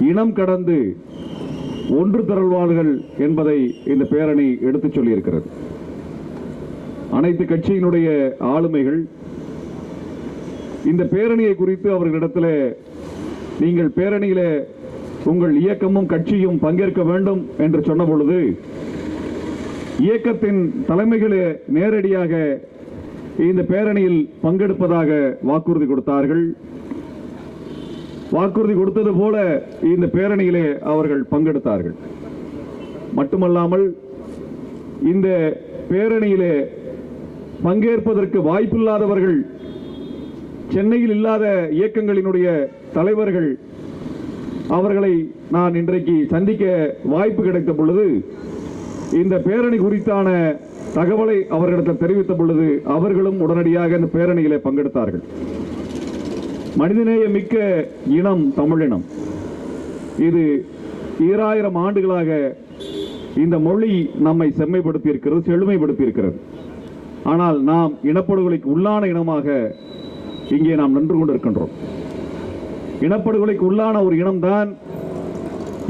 இனம் கடந்து ஒன்று திரள்வார்கள் என்பதை இந்த பேரணி எடுத்துச் சொல்லியிருக்கிறது. அனைத்து கட்சியினுடைய ஆளுமைகள் இந்த பேரணியை குறித்து அவர்களிடத்தில் நீங்கள் பேரணியிலே உங்கள் இயக்கமும் கட்சியும் பங்கேற்க வேண்டும் என்று சொன்ன பொழுது இயக்கத்தின் தலைமைகளே நேரடியாக இந்த பேரணியில் பங்கெடுப்பதாக வாக்குறுதி கொடுத்தார்கள். வாக்குறுதி கொடுத்தது போல இந்த பேரணியிலே அவர்கள் பங்கெடுத்தார்கள். மட்டுமல்லாமல் இந்த பேரணியிலே பங்கேற்பதற்கு வாய்ப்பில்லாதவர்கள், சென்னையில் இல்லாத இயக்கங்களினுடைய தலைவர்கள், அவர்களை நான் இன்றைக்கு சந்திக்க வாய்ப்பு கிடைத்த பொழுது இந்த பேரணி குறித்தான தகவலை அவர்களிடத்தில் தெரிவித்த பொழுது அவர்களும் உடனடியாக இந்த பேரணியிலே பங்கெடுத்தார்கள். மனிதநேய மிக்க இனம் தமிழினம். இது 2000 ஆண்டுகளாக இந்த மொழி நம்மை செம்மைப்படுத்தி இருக்கிறது, செழுமைப்படுத்தி இருக்கிறது. ஆனால் நாம் இனப்படுகொலைக்கு உள்ளான இனமாக இங்கே நாம் நின்று கொண்டிருக்கின்றோம். இனப்படுகொலைக்கு உள்ளான ஒரு இனம்தான்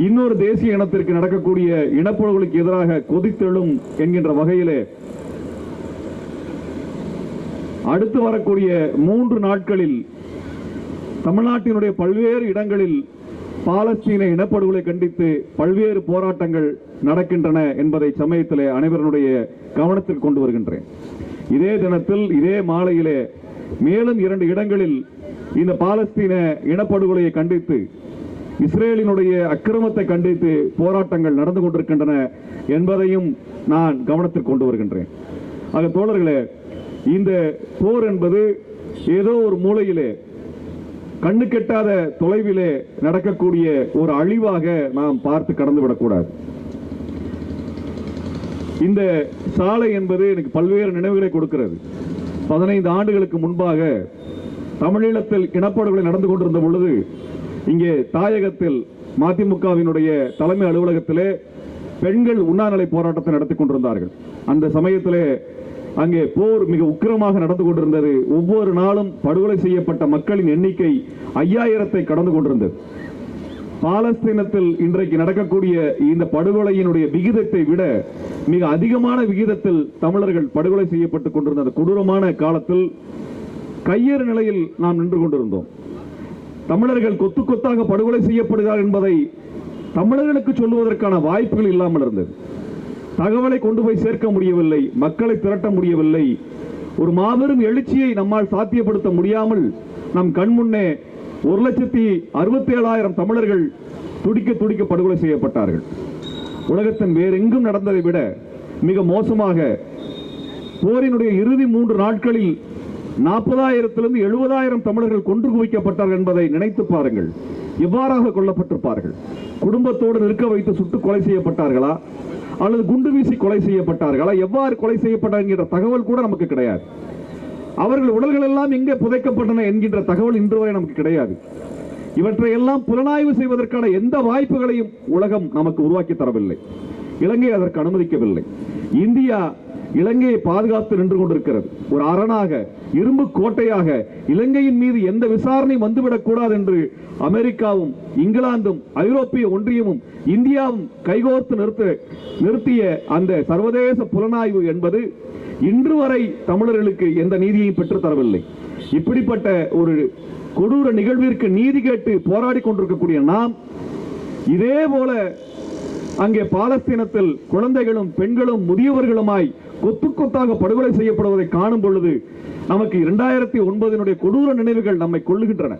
இன்னொரு தேசிய இனத்திற்கு நடக்கக்கூடிய இனப்படுகொலைக்கு எதிராக கொதித்தெழும் என்கின்ற வகையிலே அடுத்து வரக்கூடிய 3 நாட்களில் தமிழ்நாட்டினுடைய பல்வேறு இடங்களில் பாலஸ்தீன இனப்படுகொலை கண்டித்து பல்வேறு போராட்டங்கள் நடக்கின்றன என்பதை சமயத்திலே அனைவருடைய கவனத்தில் கொண்டு வருகின்றேன். இதே தினத்தில் இதே மாலையிலே மேலும் 2 இடங்களில் இந்த பாலஸ்தீன இனப்படுகொலையை கண்டித்து, இஸ்ரேலினுடைய அக்கிரமத்தை கண்டித்து போராட்டங்கள் நடந்து கொண்டிருக்கின்றன என்பதையும் நான் கவனத்தில் கொண்டு வருகின்றேன். ஆக தோழர்களே, இந்த போர் என்பது ஏதோ ஒரு மூலையிலே கண்ணு கெட்டாத தொலைவிலே நடக்கக்கூடிய ஒரு அழிவாக நாம் பார்த்து கடந்துவிடக்கூடாது. இந்த சாலை என்பது எனக்கு பல்வேறு நினைவுகளை கொடுக்கிறது. 15 ஆண்டுகளுக்கு முன்பாக தமிழீழத்தில் இனப்படுகொலை நடந்து கொண்டிருந்த பொழுது இங்கே தாயகத்தில் மதிமுகவினுடைய தலைமை அலுவலகத்திலே பெண்கள் உண்ணாநிலை போராட்டத்தை நடத்தி கொண்டிருந்தார்கள். அந்த சமயத்திலே அங்கே போர் மிக உக்கிரமாக நடந்து கொண்டிருந்தது. ஒவ்வொரு நாளும் படுகொலை செய்யப்பட்ட மக்களின் எண்ணிக்கை 5000-ஐ கடந்து கொண்டிருந்தது. பாலஸ்தீனத்தில் இன்றைக்கு நடக்கக்கூடிய இந்த படுகொலையினுடைய விகிதத்தை விட மிக அதிகமான விகிதத்தில் தமிழர்கள் படுகொலை செய்யப்பட்டுக் கொண்டிருந்த அந்த கொடூரமான காலத்தில் கையேறு நிலையில் நாம் நின்று கொண்டிருந்தோம். தமிழர்கள் கொத்து கொத்தாக படுகொலை செய்யப்படுகிறார் என்பதை தமிழர்களுக்கு சொல்லுவதற்கான வாய்ப்புகள் இல்லாமல் இருந்தது. தகவலை கொண்டு போய் சேர்க்க முடியவில்லை, மக்களை திரட்ட முடியவில்லை. ஒரு மாபெரும் எழுச்சியை நம்மால் சாத்தியப்படுத்த முடியாமல் நம் கண்முன்னே 1,67,000 தமிழர்கள் துடிக்க துடிக்க படுகொலை செய்யப்பட்டார்கள். உலகத்தின் வேறெங்கும் நடந்ததை விட மிக மோசமாக போரினுடைய இறுதி 3 நாட்களில் 40,000-லிருந்து 70,000 தமிழர்கள் கொன்று குவிக்கப்பட்டார்கள் என்பதை நினைத்து பாருங்கள். எவ்வாறாக கொல்லப்பட்டிருப்பார்கள்? குடும்பத்தோடு நிற்க வைத்து சுட்டு கொலை செய்யப்பட்டார்களா, அல்லது குண்டு வீசி கொலை செய்யப்பட்டார்களா? எவ்வாறு கொலை செய்யப்பட்டார்கள் என்கிற தகவல் கூட நமக்கு கிடையாது. அவர்கள் உடல்கள் எல்லாம் எங்கே புதைக்கப்பட்டன என்கின்ற தகவல் இன்று வரை நமக்கு கிடையாது. இவற்றை எல்லாம் புலனாய்வு செய்வதற்கான எந்த வாய்ப்புகளையும் உலகம் நமக்கு உருவாக்கி தரவில்லை. இலங்கை அதற்கு அனுமதிக்கவில்லை. இந்தியா இலங்கையை பாதுகாத்து நின்று கொண்டிருக்கிறது. ஒரு அரணாக, இரும்பு கோட்டையாக இலங்கையின் மீது எந்த விசாரணை வந்துவிடக் கூடாது என்று அமெரிக்காவும் இங்கிலாந்தும் ஐரோப்பிய ஒன்றியமும் இந்தியாவும் கைகோர்த்து நிறுத்திய அந்த சர்வதேச புலனாய்வு என்பது இன்று வரை தமிழர்களுக்கு எந்த நீதியையும் பெற்றுத் தரவில்லை. இப்படிப்பட்ட ஒரு கொடூர நிகழ்விற்கு நீதி கேட்டு போராடி கொண்டிருக்கக்கூடிய நாம் இதே போல அங்கே பாலஸ்தீனத்தில் குழந்தைகளும் பெண்களும் முதியவர்களுமாய் கொத்து கொத்தாக படுகொலை செய்யப்படுவதை காணும் பொழுது நமக்கு 2009 கொடூர நினைவுகள் நம்மை கொள்ளுகின்றன.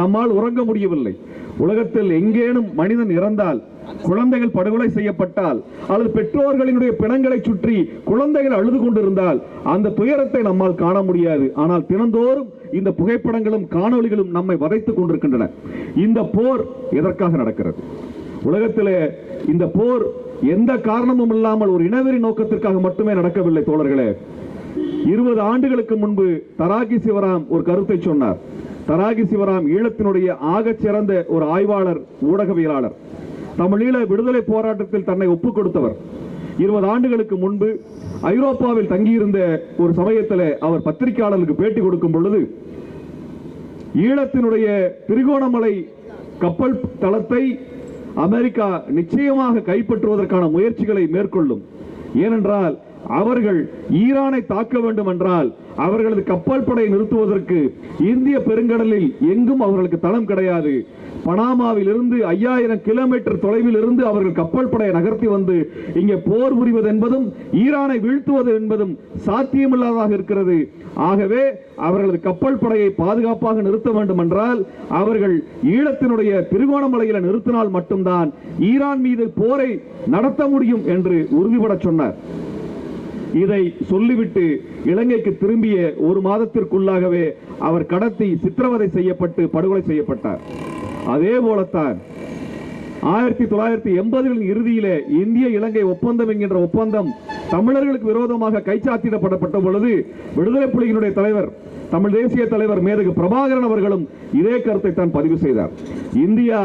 நம்மால் உறங்க முடியவில்லை. உலகத்தில் எங்கேனும் மனிதன் இறந்தால், குழந்தைகள் படுகொலை செய்யப்பட்டால், அல்லது பெற்றோர்களினுடைய பிணங்களை சுற்றி குழந்தைகள் அழுது கொண்டிருந்தால் அந்த துயரத்தை நம்மால் காண முடியாது. ஆனால் தினந்தோறும் இந்த புகைப்படங்களும் காணொளிகளும் நம்மை வதைத்துக் கொண்டிருக்கின்றன. இந்த போர் எதற்காக நடக்கிறது? உலகத்திலே இந்த போர் எந்த காரணமும் இல்லாமல் ஒரு இனவெறி நோக்கத்திற்காக மட்டுமே நடக்கவில்லை தோழர்களே. 20 ஆண்டுகளுக்கு முன்பு தராகி சிவராம் ஒரு கருத்தை சொன்னார். தராகி சிவராம் ஈழத்தினுடைய ஆகச் சிறந்த ஒரு ஆய்வாளர், ஊடகவியலாளர். தமிழீழ விடுதலை போராட்டத்தில் தன்னை ஒப்புக் கொடுத்தவர். 20 ஆண்டுகளுக்கு முன்பு ஐரோப்பாவில் தங்கியிருந்த ஒரு சமயத்தில் அவர் பத்திரிகையாளர்களுக்கு பேட்டி கொடுக்கும் பொழுது ஈழத்தினுடைய திரிகோணமலை கப்பல் தளத்தை அமெரிக்கா நிச்சயமாக கைப்பற்றுவதற்கான முயற்சிகளை மேற்கொள்ளும். ஏனென்றால் அவர்கள் ஈரானை தாக்க வேண்டும் என்றால் அவர்களது கப்பல் படை நிறுத்துவதற்கு இந்திய பெருங்கடலில் எங்கும் அவர்களுக்கு தளம் கிடையாது. பனாமாவில் இருந்து 5000 கிலோமீட்டர் தொலைவில் இருந்து அவர்கள் கப்பல் படையை நகர்த்தி வந்து இங்கே போர் புரிவது என்பதும் ஈரானை வீழ்த்துவது என்பதும் சாத்தியமில்லாததாக இருக்கிறது. ஆகவே அவர்களது கப்பல் படையை பாதுகாப்பாக நிறுத்த வேண்டும் என்றால் அவர்கள் ஈழத்தினுடைய திருகோணமலையில் நிறுத்தினால் மட்டும்தான் ஈரான் மீது போரை நடத்த முடியும் என்று உறுதிபட சொன்னார். இதை சொல்லிவிட்டு இலங்கைக்கு திரும்பிய ஒரு மாதத்திற்குள்ளாகவே அவர் கடத்தி சித்திரவதை செய்யப்பட்டு படுகொலை செய்யப்பட்டார். அதே போலத்தான் 1980களின் இறுதியிலே இந்திய இலங்கை ஒப்பந்தம் என்கின்ற ஒப்பந்தம் தமிழர்களுக்கு விரோதமாக கைச்சாத்திடப்பட்ட பொழுது விடுதலை புலிகளுடைய தலைவர் தமிழ் தேசிய தலைவர் மேதகு பிரபாகரன் அவர்களும் இதே கருத்தை தான் பதிவு செய்தார். இந்தியா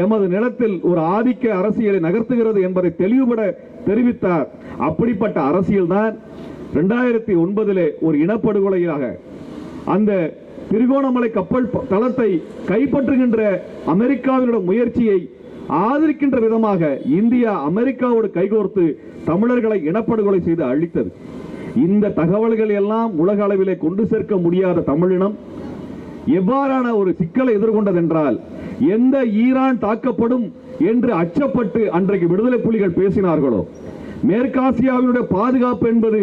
எமது நிலத்தில் ஒரு ஆதிக்க அரசியலை நகர்த்துகிறது என்பதை தெளிவுபட தெரிவித்தார். அப்படிப்பட்ட அரசியல் தான் 2009 ஒரு இனப்படுகொலையாக அந்த திருகோணமலை கப்பல் தளத்தை கைப்பற்றுகின்ற அமெரிக்காவினுடைய முயற்சியை ஆதரிக்கின்ற விதமாக இந்தியா அமெரிக்காவோடு கைகோர்த்து தமிழர்களை இனப்படுகொலை செய்து அழித்தது. இந்த தகவல்கள் எல்லாம் உலக அளவிலே கொண்டு சேர்க்க முடியாத தமிழினம் எவ்வாறான ஒரு சிக்கலை எதிர்கொண்டதென்றால், எந்த ஈரான் தாக்கப்படும் என்று அச்சப்பட்டு அன்றைக்கு விடுதலை புலிகள் பேசினார்களோ, மேற்காசியாவினுடைய பாதுகாப்பு என்பது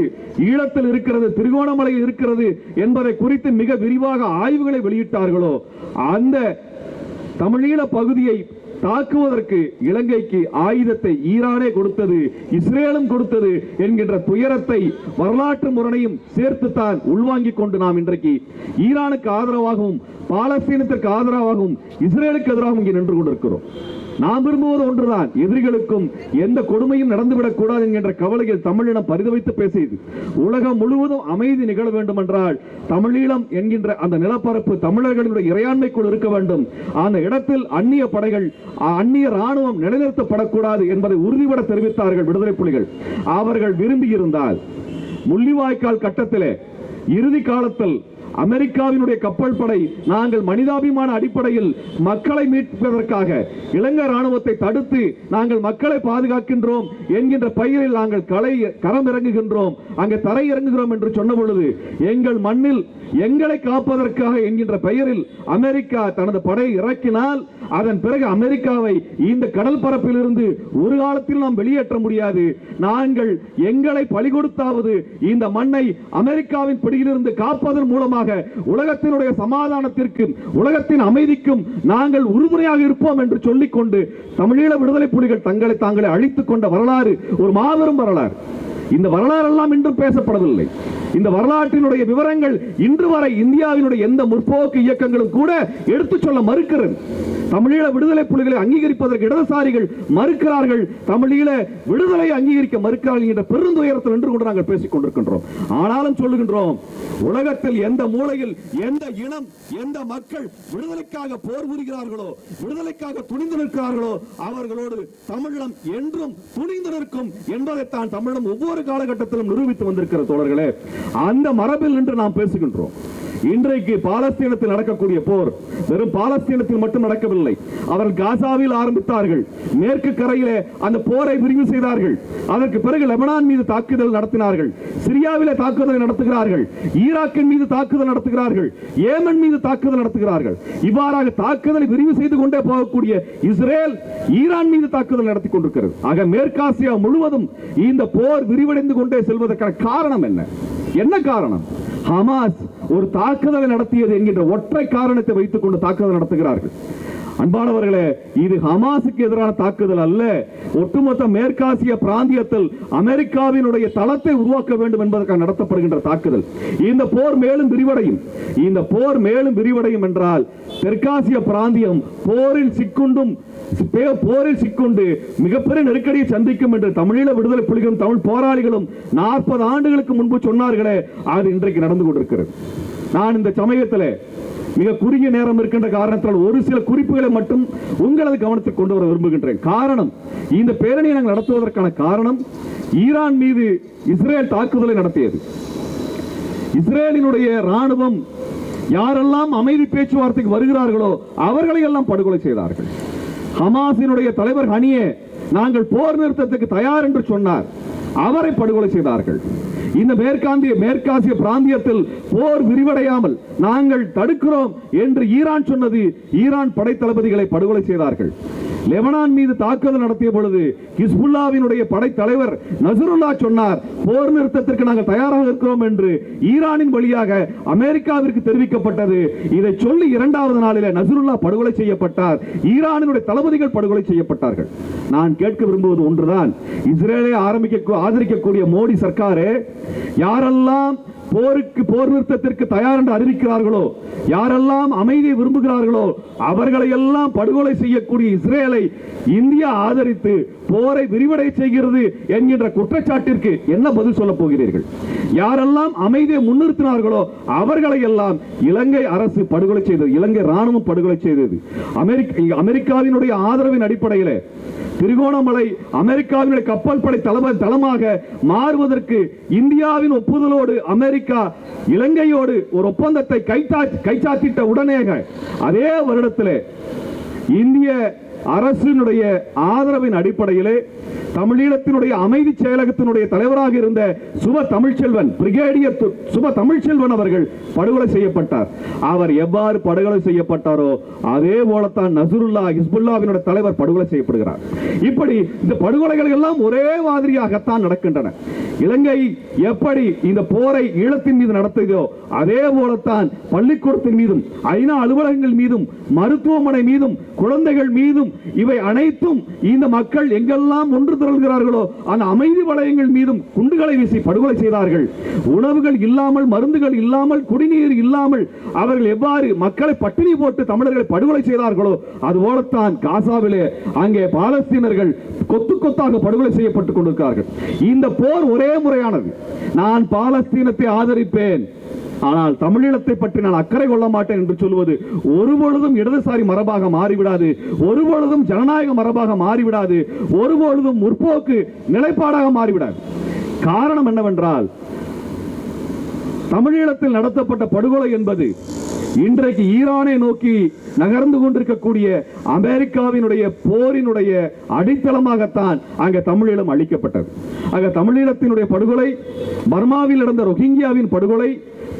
ஈழத்தில் இருக்கிறது, திருகோணமலையில் இருக்கிறது என்பதை குறித்து மிக விரிவாக ஆய்வுகளை வெளியிட்டார்களோ, அந்த தமிழீழ பகுதியை தாக்குவதற்கு இலங்கைக்கு ஆயுதத்தை ஈரானே கொடுத்தது, இஸ்ரேலும் கொடுத்தது என்கின்ற துயரத்தை வரலாற்று முரணையும் சேர்த்துத்தான் உள்வாங்கிக் கொண்டு நாம் இன்றைக்கு ஈரானுக்கு ஆதரவாகவும் பாலஸ்தீனத்திற்கு ஆதரவாகவும் இஸ்ரேலுக்கு எதிராகவும் இங்கே நின்று கொண்டிருக்கிறோம். நாம் விரும்புவது ஒன்றுதான், எதிரிகளுக்கும் எந்த கொடுமையும் நடந்துவிடக் கூடாது என்கின்ற கவலையில் தமிழினம் பரிதவித்து பேசியது. உலகம் முழுவதும் அமைதி நிகழ வேண்டும் என்றால் தமிழீழம் என்கின்ற அந்த நிலப்பரப்பு தமிழர்களுடைய இறையாண்மைக்குள் இருக்க வேண்டும். அந்த இடத்தில் அந்நிய படைகள், அந்நிய ராணுவம் நிலைநிறுத்தப்படக்கூடாது என்பதை உறுதிபட தெரிவித்தார்கள் விடுதலை புலிகள். அவர்கள் விரும்பியிருந்தால் முள்ளிவாய்க்கால் கட்டத்திலே இறுதி காலத்தில் அமெரிக்காவினுடைய கப்பல் படை நாங்கள் மனிதாபிமான அடிப்படையில் மக்களை மீட்பதற்காக இலங்கை ராணுவத்தை தடுத்து நாங்கள் மக்களை பாதுகாக்கின்றோம் என்கின்ற பெயரில் நாங்கள் களம் இறங்குகின்றோம், அங்கே தரை இறங்குகிறோம் என்று சொன்ன பொழுது எங்கள் மண்ணில் எங்களை காப்பதற்காக என்கின்ற பெயரில் அமெரிக்கா தனது படையை இறக்கினால் அதன் பிறகு அமெரிக்காவை இந்த கடல் பரப்பில் இருந்து ஒரு காலத்தில் நாம் வெளியேற்ற முடியாது. நாங்கள் எங்களை பலி கொடுத்தாவது இந்த மண்ணை அமெரிக்காவின் பிடியிலிருந்து காப்பதன் மூலமாக உலகத்தினுடைய சமாதானத்திற்கும் உலகத்தின் அமைதிக்கும் நாங்கள் உறுதுணையாக இருப்போம் என்று சொல்லிக்கொண்டு தமிழீழ விடுதலை புலிகள் தங்களை தாங்களே அழித்துக் கொண்ட வரலாறு ஒரு மாபெரும் வரலாறு. இந்த வரலாறு எல்லாம் இன்றும் பேசப்படவில்லை. இந்த வரலாற்றினுடைய விவரங்கள் இன்று வரை இந்தியாவினுடைய எந்த முற்போக்கு இயக்கங்களும் கூட எடுத்துச் சொல்ல மறுக்கிறது. தமிழீழ விடுதலை புலிகளை அங்கீகரிப்பதற்கு இடதுசாரிகள் மறுக்கிறார்கள், தமிழீழ விடுதலை அங்கீகரிக்க மறுக்கிறார்கள் என்ற பெருந்துயரத்தில் நின்று கொண்டு நாங்கள் பேசிக் கொண்டிருக்கின்றோம். ஆனாலும் சொல்லுகின்றோம், உலகத்தில் எந்த மூலையில் எந்த இனம் எந்த மக்கள் விடுதலைக்காக போர் புரிகிறார்களோ, விடுதலைக்காக துணிந்து நிற்கிறார்களோ, அவர்களோடு தமிழம் என்றும் துணிந்து நிற்கும் என்பதைத்தான் தமிழம் ஒவ்வொரு காலகட்டத்திலும் நிரூபித்து வந்திருக்கிற தோழர்களே. அந்த மரபில் நின்று நாம் பேசுகின்றோம். இன்றைக்கு பாலஸ்தீனத்தில் நடக்கக்கூடிய போர் வெறும் பாலஸ்தீனத்தில் மட்டும் நடக்கவில்லை. அவர்கள் காசாவில் ஆரம்பித்தார்கள், மேற்கு கரையிலே அந்த போரை விரிவு செய்தார்கள். அதற்கு பிறகு லெபனான் மீது தாக்குதல் நடத்தினார்கள், சிரியாவிலே தாக்குதல் நடத்துகிறார்கள், ஈராக்கின் மீது தாக்குதல் நடத்துகிறார்கள், ஏமன் மீது தாக்குதல் நடத்துகிறார்கள். இவ்வாறாக தாக்குதலை விரிவு செய்து கொண்டே போகக்கூடிய இஸ்ரேல் ஈரான் மீது தாக்குதல் நடத்தி கொண்டிருக்கிறது. ஆக மேற்காசியா முழுவதும் இந்த போர் விரிவடைந்து கொண்டே செல்வதற்கான காரணம் என்ன காரணம்? ஹமாஸ் ஒரு தாக்குதலை நடத்தியது என்கின்ற ஒற்றை காரணத்தை வைத்துக் கொண்டு தாக்குதல் நடத்துகிறார்கள். அன்பானவர்களே, இது ஹமாஸுக்கு எதிரான தாக்குதல் அல்ல, ஒட்டுமொத்த மேற்காசிய பிராந்தியத்தில் அமெரிக்காவினுடைய தளத்தை உருவாக்க வேண்டும் என்பதற்காக நடத்தப்படுகின்ற தாக்குதல். இந்த போர் மேலும் விரிவடையும். இந்த போர் மேலும் விரிவடையும் என்றால் தெற்காசிய பிராந்தியம் போரில் சிக்குண்டு மிகப்பெரிய நெருக்கடியை சந்திக்கும் என்று தமிழீழ விடுதலை புலிகளும் தமிழ் போராளிகளும் 40 ஆண்டுகளுக்கு முன்பு சொன்னார்களே, அது இன்றைக்கு நடந்து கொண்டிருக்கிறது. நான் இந்த சமயத்தில் மிக குறுகிய நேரம் இருக்கின்ற காரணத்தால் ஒரு சில குறிப்புகளை மட்டும் உங்களது கவனத்துக்கு கொண்டு வர விரும்புகின்றேன். காரணம், இந்த பேரணியை நாங்கள் நடத்துவதற்கான காரணம், ஈரான் மீது இஸ்ரேல் தாக்குதலை நடத்தியது. இஸ்ரேலினுடைய ராணுவம் யாரெல்லாம் அமைதி பேச்சுவார்த்தைக்கு வருகிறார்களோ அவர்களை எல்லாம் படுகொலை செய்தார்கள். ஹமாஸினுடைய தலைவர் ஹனியே நாங்கள் போர் நிறுத்தத்துக்கு தயார் என்று சொன்னார், அவரை படுகொலை செய்தார்கள். இந்த மேற்காசிய பிராந்தியத்தில் போர் விரிவடையாமல் நாங்கள் தடுக்கிறோம் என்று ஈரான் சொன்னது, ஈரான் படை தளபதிகளை படுகொலை செய்தார்கள். லெபனான் மீது தாக்குதல் நடத்திய பொழுது ஹிஸ்புல்லாவினுடைய படை தலைவர் நசருல்லா சொன்னார், போர் நிறுத்தத்திற்கு நாங்கள் தயாராக இருக்கிறோம் என்று ஈரானின் வழியாக அமெரிக்காவிற்கு தெரிவிக்கப்பட்டது. இதை சொல்லி இரண்டாவது நாளிலே நசருல்லா படுகொலை செய்யப்பட்டார், ஈரானினுடைய தளபதிகள் படுகொலை செய்யப்பட்டார்கள். நான் கேட்க விரும்புவது ஒன்றுதான், இஸ்ரேலை ஆதரிக்கக்கூடிய மோடி சர்க்காரே, யாரெல்லாம் போர் நிறுத்தத்திற்கு தயார் என்று அறிவிக்கிறார்களோ, யாரெல்லாம் அமைதியை விரும்புகிறார்களோ அவர்களை எல்லாம் படுகொலை செய்யக்கூடிய இஸ்ரேலை இந்தியா ஆதரித்து போரை விரிவடை செய்கிறது என்கின்ற குற்றச்சாட்டிற்கு என்ன பதில் சொல்ல போகிறீர்கள்? யாரெல்லாம் அமைதியை முன்னிறுத்தினார்களோ அவர்களை எல்லாம் இலங்கை அரசு படுகொலை செய்தது, இலங்கை ராணுவம் படுகொலை செய்தது. அமெரிக்காவினுடைய ஆதரவின் அடிப்படையில் திரிகோணமலை அமெரிக்காவினுடைய கப்பல் படை தளமாக மாறுவதற்கு இந்தியாவின் ஒப்புதலோடு அமெரிக்கா இலங்கையோடு ஒரு ஒப்பந்தத்தை கைச்சாத்திட்ட உடனே அதே வருடத்தில் இந்திய அரசினுடைய ஆதரவின் அடிப்படையிலே தமிழீழத்தினுடைய அமைதி செயலகத்தினுடைய தலைவராக இருந்த சுப தமிழ்ச்செல்வன், பிரிகேடியர் சுப தமிழ்ச்செல்வன் அவர்கள் படுகொலை செய்யப்பட்டார். அவர் எவ்வாறு படுகொலை செய்யப்பட்டாரோ அதே போலத்தான் நசருல்லா ஹிஸ்புல்லாவினுடைய தலைவர் படுகொலை செய்யப்படுகிறார். இப்படி இந்த படுகொலைகள் எல்லாம் ஒரே மாதிரியாகத்தான் நடக்கின்றன. இலங்கை எப்படி இந்த போரை ஈழத்தின் மீது நடத்தியதோ அதே போலத்தான் பள்ளிக்கூடத்தின் மீதும், ஐநா அலுவலகங்கள் மீதும், மருத்துவமனை மீதும், குழந்தைகள் மீதும், இவை அனைத்தும் இந்த மக்கள் எங்கெல்லாம் ஒன்று திரள்கிறார்களோ அந்த அமைதி வளையங்கள் மீதும் குண்டுகளை வீசி படுகொலை செய்தார்கள். உணவுகள் இல்லாமல், மருந்துகள் இல்லாமல், குடிநீர் இல்லாமல் அவர்கள் எவ்வாறு மக்களை பட்டினி போட்டு தமிழர்களை படுகொலை செய்தார்களோ அதுபோலத்தான் காசாவிலே அங்கே பாலஸ்தீனர்கள் கொத்து கொத்தாக படுகொலை செய்யப்பட்டுக் கொண்டிருக்கிறார்கள். இந்த போர் ஒரே முறையானது. நான் பாலஸ்தீனத்தை ஆதரிப்பேன், ஆனால் தமிழீழத்தை பற்றி நான் அக்கறை கொள்ள மாட்டேன் என்று சொல்வது ஒருபொழுதும் இடதுசாரி மரபாக மாறிவிடாது, ஒருபொழுதும் ஜனநாயக மரபாக மாறிவிடாது, ஒருபொழுதும் முற்போக்கு நிலைப்பாடாக மாறிவிடாது. காரணம் என்னவென்றால், தமிழீழத்தில் நடத்தப்பட்ட படுகொலை என்பது இன்றைக்கு ஈரானை நோக்கி நகர்ந்து கொண்டிருக்கக்கூடிய அமெரிக்காவினுடைய போரினுடைய அடித்தளமாகத்தான் அங்கே தமிழீழம் அளிக்கப்பட்டது. அங்கே தமிழீழத்தினுடைய படுகொலை, பர்மாவில் நடந்த ரோஹிங்கியாவின் படுகொலை,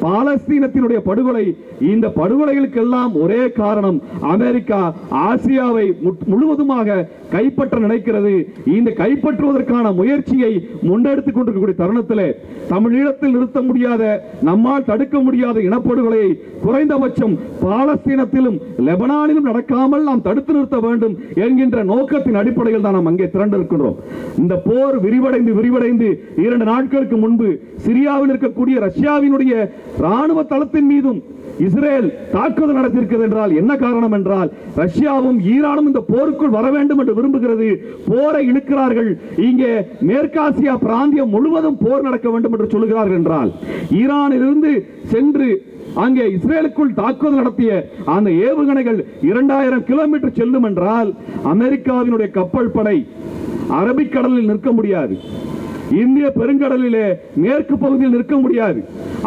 பாலஸ்தீனத்தினுடைய படுகொலை, இந்த படுகொலைகளுக்கெல்லாம் ஒரே காரணம், அமெரிக்கா ஆசியாவை முழுவதுமாக கைப்பற்ற நினைக்கிறது. இந்த கைப்பற்றுவதற்கான முயற்சியை முன்னெடுத்துக் கொண்டிருக்கக்கூடிய தருணத்தில் தமிழீழத்தில் நிறுத்த முடியாத, நம்மால் தடுக்க முடியாத இனப்படுகொலையை குறைந்தபட்சம் பாலஸ்தீனத்திலும் லெபனானிலும் நடக்காமல் நாம் தடுத்து நிறுத்த வேண்டும் என்கின்ற நோக்கத்தின் அடிப்படையில் தான் நாம் அங்கே திரண்டிருக்கிறோம். இந்த போர் விரிவடைந்து 2 நாட்களுக்கு முன்பு சிரியாவில் இருக்கக்கூடிய ரஷ்யாவினுடைய ராணுவ தளத்தின் மீதும் இஸ்ரேல் தாக்குதல் நடத்தியிருக்கிறது என்றால் என்ன காரணம் என்றால், ரஷ்யாவும் ஈரானும் இந்த போருக்குள் வர வேண்டும் என்று விரும்புகிறது. போரை இழுக்கிறார்கள். இங்கே மேற்காசியா பிராந்தியம் முழுவதும் போர் நடக்க வேண்டும் என்று சொல்லுகிறார்கள் என்றால், ஈரானிலிருந்து சென்று அங்கே இஸ்ரேலுக்குள் தாக்குதல் நடத்திய அந்த ஏவுகணைகள் 2000 கிலோமீட்டர் செல்லும் என்றால் அமெரிக்காவினுடைய கப்பல் படை அரபிக்கடலில் நிற்க முடியாது, இந்திய பெருங்கடலிலே மேற்கு பகுதியில் நிற்க முடியாது.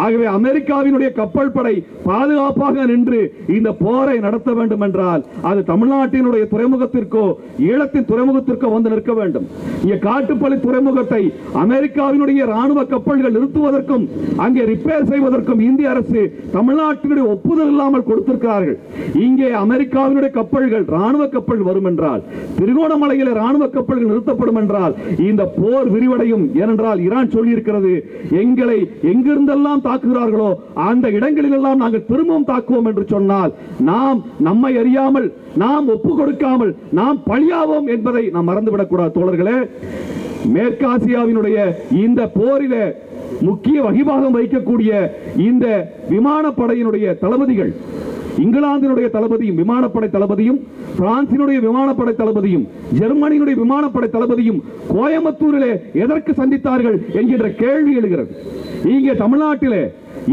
ஆகவே அமெரிக்காவினுடைய கப்பல் படை பாதுகாப்பாக நின்று இந்த போரை நடத்த வேண்டும் என்றால் அது தமிழ்நாட்டினுடைய துறைமுகத்திற்கோ ஈழத்தின் துறைமுகத்திற்கோ வந்து நிற்க வேண்டும். இங்கே காட்டுப்பள்ளி துறைமுகத்தை அமெரிக்காவினுடைய ராணுவ கப்பல்கள் நிறுத்துவதற்கும் அங்கே ரிப்பேர் செய்வதற்கும் இந்திய அரசு தமிழ்நாட்டினுடைய ஒப்புதல் இல்லாமல் கொடுத்திருக்கிறார்கள். இங்கே அமெரிக்காவினுடைய கப்பல்கள், ராணுவ கப்பல் வரும் என்றால், திரிகோணமலையில் ராணுவ கப்பல்கள் நிறுத்தப்படும் என்றால் இந்த போர் விரிவடையும். ஏனென்றால் ஈரான் சொல்லி இருக்கிறது, எங்களை எங்கிருந்தெல்லாம் தாக்குகிறார்களோ அந்த இடங்களில் எல்லாம் நாங்கள் திரும்பவும் தாக்குவோம் என்று சொன்னால் நாம் நம்மை அறியாமல், நாம் ஒப்பு கொடுக்காமல் நாம் பழியாவோம் என்பதை நாம் மறந்துவிடக் கூடாது. தோழர்களே, மேற்காசியாவினுடைய இந்த போரில முக்கிய வகிபாகம் வகிக்கக்கூடிய இந்த விமானப்படையினுடைய தளபதிகள், இங்கிலாந்தினுடைய தளபதியும் விமானப்படை தளபதியும், பிரான்சினுடைய விமானப்படை தளபதியும், ஜெர்மனியினுடைய விமானப்படை தளபதியும் கோயம்புத்தூரிலே எதற்கு சந்தித்தார்கள் என்கின்ற கேள்வி எழுகிறது. இங்கே தமிழ்நாட்டிலே,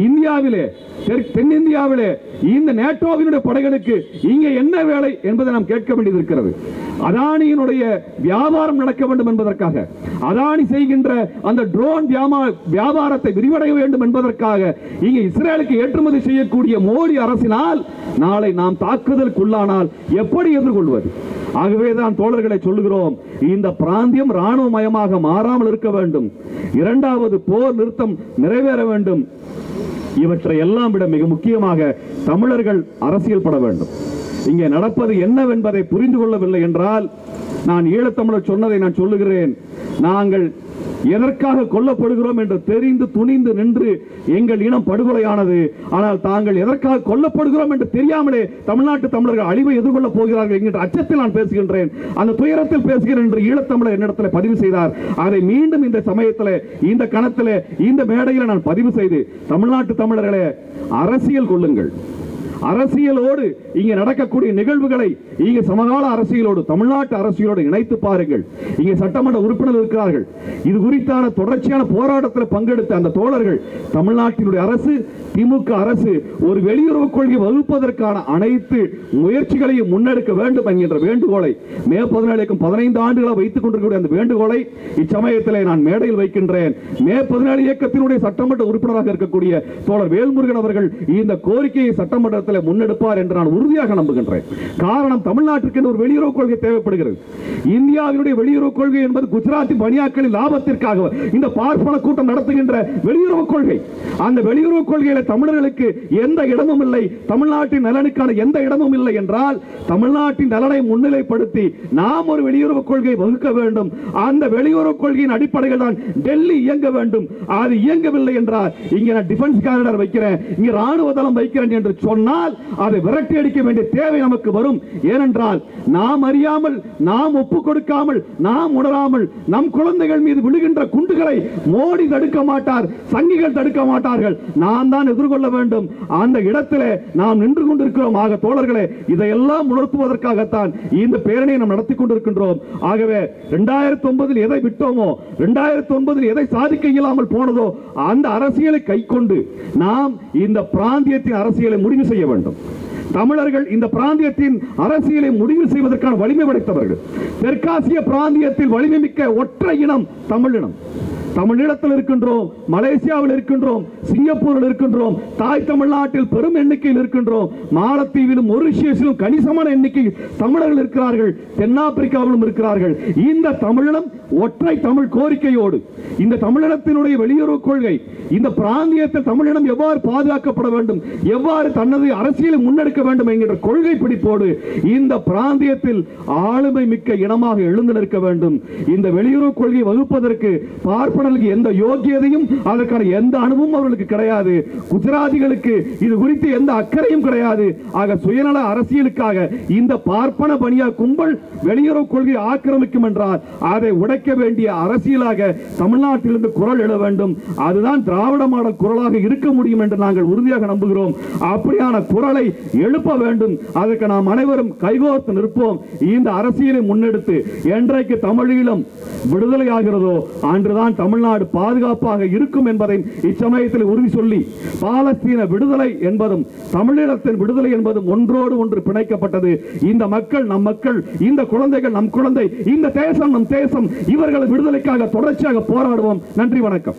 இந்தியாவிலே, தென்னிந்தியாவிலே இந்த நேட்டோவினுடைய படைகளுக்கு இங்கே என்ன வேலை என்பதை நாம் கேட்க வேண்டியது இருக்கிறது. அதானியினுடைய வியாபாரம் நடக்க வேண்டும் என்பதற்காக, அதானி செய்கின்ற அந்த ட்ரோன் வியாபாரத்தை விரிவடைய வேண்டும் என்பதற்காக இங்கே இஸ்ரேலுக்கு ஏற்றுமதி செய்யக்கூடிய மோடி அரசினால் நாளை நாம் தாக்குதலுக்குள்ளானால் எப்படி எதிர்கொள்வது? ஆகவேதான் தோழர்களை சொல்லுகிறோம், இந்த பிராந்தியம் ராணுவமயமாக மாறாமல் இருக்க வேண்டும். இரண்டாவது, போர் நிறுத்தம் நிறைவேற வேண்டும். இவற்றை எல்லாம் விட மிக முக்கியமாக தமிழர்கள் அரசியல் பட வேண்டும். இங்கே நடப்பது என்னவென்பதை புரிந்து கொள்ளவில்லை என்றால், நான் ஈழத்தமிழர் சொன்னதை நான் சொல்லுகிறேன், நாங்கள் எதற்காக கொல்லப்படுகிறோம் என்று தெரிந்து துணிந்து நின்று எங்கள் இனம் படுகொலையானது. ஆனால் தாங்கள் எதற்காக கொல்லப்படுகிறோம் என்று தெரியாமலே தமிழ்நாட்டு தமிழர்கள் அழிவை எதிர்கொள்ளப் போகிறார்கள் என்கின்ற அச்சத்தில் நான் பேசுகின்றேன், அந்த துயரத்தில் பேசுகிறேன் என்று ஈழத்தமிழர் என்னிடத்தில் பதிவு செய்தார். அதை மீண்டும் இந்த சமயத்தில், இந்த கணத்தில், இந்த மேடையில் நான் பதிவு செய்து, தமிழ்நாட்டு தமிழர்களே, அரசியல் கொள்ளுங்கள். அரசியலோடு இங்கே நடக்கக்கூடிய நிகழ்வுகளை இங்கே சமகால அரசியலோடு, தமிழ்நாட்டு அரசியலோடு இணைத்து பாருங்கள். இங்கே சட்டமன்ற உறுப்பினர் இருக்கிறார்கள். இது குறித்தான தொடர்ச்சியான போராட்டத்தில் பங்கெடுத்த அந்த தோழர்கள், தமிழ்நாட்டினுடைய அரசு, திமுக அரசு ஒரு வெளியுறவு கொள்கை வகுப்பதற்கான அனைத்து முயற்சிகளையும் முன்னெடுக்க வேண்டும் என்கின்ற வேண்டுகோளை மே 17 15 ஆண்டுகளாக வைத்துக் கொண்டிருக்கக்கூடிய அந்த வேண்டுகோளை இச்சமயத்தில் நான் மேடையில் வைக்கின்றேன். மே 17 இயக்கத்தினுடைய சட்டமன்ற உறுப்பினராக இருக்கக்கூடிய தோழர் வேல்முருகன் அவர்கள் இந்த கோரிக்கையை சட்டமன்றத்தில் முன்னெடுப்பார் என்று நான் உறுதியாக நம்புகின்றேன். காரணம், தமிழ்நாட்டிற்கு ஒரு வெளியுறவு கொள்கை தேவைப்படுகிறது. இந்தியாவினுடைய வெளியுறவு கொள்கை என்பது குஜராத்தி பனியாக்களின் லாபத்திற்காக இந்த பார்ப்பன கூட்டம் நடத்துகின்ற வெளியுறவு கொள்கை. அந்த வெளியுறவு கொள்கையில தமிழர்களுக்கு எந்த இடமும் இல்லை, தமிழ்நாட்டின் நலனுக்கான எந்த இடமும் இல்லை என்றால், தமிழ்நாட்டின் நலனை முன்னிலைப்படுத்தி நாம் ஒரு வெளியுறவு கொள்கை வகுக்க வேண்டும். அந்த வெளியுறவு கொள்கையின் அடிப்படையில் தான் டெல்லி இயங்க வேண்டும். அது இயங்கவில்லை என்றால், இங்கே நான் டிஃபென்ஸ் காரிடார் வைக்கிறேன், இங்கே ராணுவ தளம் வைக்கிறேன் என்று சொன்னால் அதை விரட்டி அடிக்க வேண்டிய தேவை நமக்கு வரும். ஏனென்றால் நாம் அறியாமல், நாம் ஒப்புக் கொடுக்காமல், நாம் உணராமல் நம் குழந்தைகள் மீது விழுகின்ற குண்டுகளை மோடி தடுக்க மாட்டார், சங்கிகள் தடுக்க மாட்டார்கள், நாம் தான் எதிர்கொள்ள வேண்டும். அந்த இடத்திலே நாம் நின்று கொண்டிருக்கிறோம். ஆக தோழர்களே, இதையெல்லாம் உணர்த்துவதற்காகத்தான் இந்த பேரணியை நாம் நடத்தி கொண்டிருக்கின்றோம். ஆகவே 2009 எதை விட்டோமோ, 2009 எதை சாதிக்க இயலாமல் போனதோ, அந்த அரசியலை கைக்கொண்டு நாம் இந்த பிராந்தியத்தின் அரசியலை முடிவு செய்ய வேண்டும். தமிழர்கள் இந்த பிராந்தியத்தின் அரசியலை முடிவு செய்வதற்கான வலிமை படைத்தவர்கள். தெற்காசிய பிராந்தியத்தில் வலிமை மிக்க ஒற்றை இனம் தமிழினம். தமிழீழத்தில் இருக்கின்றோம், மலேசியாவில் இருக்கின்றோம், சிங்கப்பூரில் இருக்கின்றோம், தாய் தமிழ்நாட்டில் பெரும் எண்ணிக்கையில் இருக்கின்றோம், மாலத்தீவிலும் மொரிஷியஸிலும் கணிசமான எண்ணிக்கையில் தமிழர்கள் இருக்கிறார்கள், தென்னாப்பிரிக்காவிலும் இருக்கிறார்கள். இந்த தமிழினம் ஒற்றை தமிழ் கோரிக்கையோடு, இந்த தமிழினத்தினுடைய வெளியுறவு கொள்கை, இந்த பிராந்தியத்தில் தமிழினம் எவ்வாறு பாதுகாக்கப்பட வேண்டும், எவ்வாறு தனது அரசியலை முன்னெடுக்க வேண்டும் என்கிற கொள்கை பிடிப்போடு இந்த பிராந்தியத்தில் ஆளுமை மிக்க இனமாக எழுந்து நிற்க வேண்டும். இந்த வெளியுறவு கொள்கையை வகுப்பதற்கு பார்ப்பனர்களுக்கு எந்த யோகியதையும் அதற்கான எந்த அனுபவமும் அவர்களுக்கு கிடையாது. குஜராத்திகளுக்கு இது குறித்து எந்த அக்கறையும் கிடையாது. ஆக சுயநல அரசியலுக்காக இந்த பார்ப்பன பனியா கும்பல் வெளியுறவு கொள்கையை ஆக்கிரமிக்கும் என்றால் அதை உடைக்க வேண்டிய அரசியலாக தமிழ்நாட்டிலிருந்து குரல் எழ வேண்டும். அதுதான் திராவிட மாடல் குரலாக இருக்க முடியும் என்று நாங்கள் உறுதியாக நம்புகிறோம். அப்படியான குரலை எழுப்ப வேண்டும். அதற்கு நாம் அனைவரும் கைகோர்த்து நிற்போம். இந்த அரசியலை முன்னெடுத்து என்றைக்கு தமிழீழம் விடுதலை ஆகிறதோ அன்றுதான் தமிழ்நாடு பாதுகாப்பாக இருக்கும் என்பதை இச்சமயத்தில் உறுதி சொல்லி, பாலஸ்தீன விடுதலை என்பதும் தமிழீழத்தின் விடுதலை என்பதும் ஒன்றோடு ஒன்று பிணைக்கப்பட்டது. இந்த மக்கள் நம் மக்கள், இந்த குழந்தைகள் நம் குழந்தை, இந்த தேசம் நம் தேசம். இவர்கள் விடுதலைக்காக தொடர்ச்சியாக போராடுவோம். நன்றி, வணக்கம்.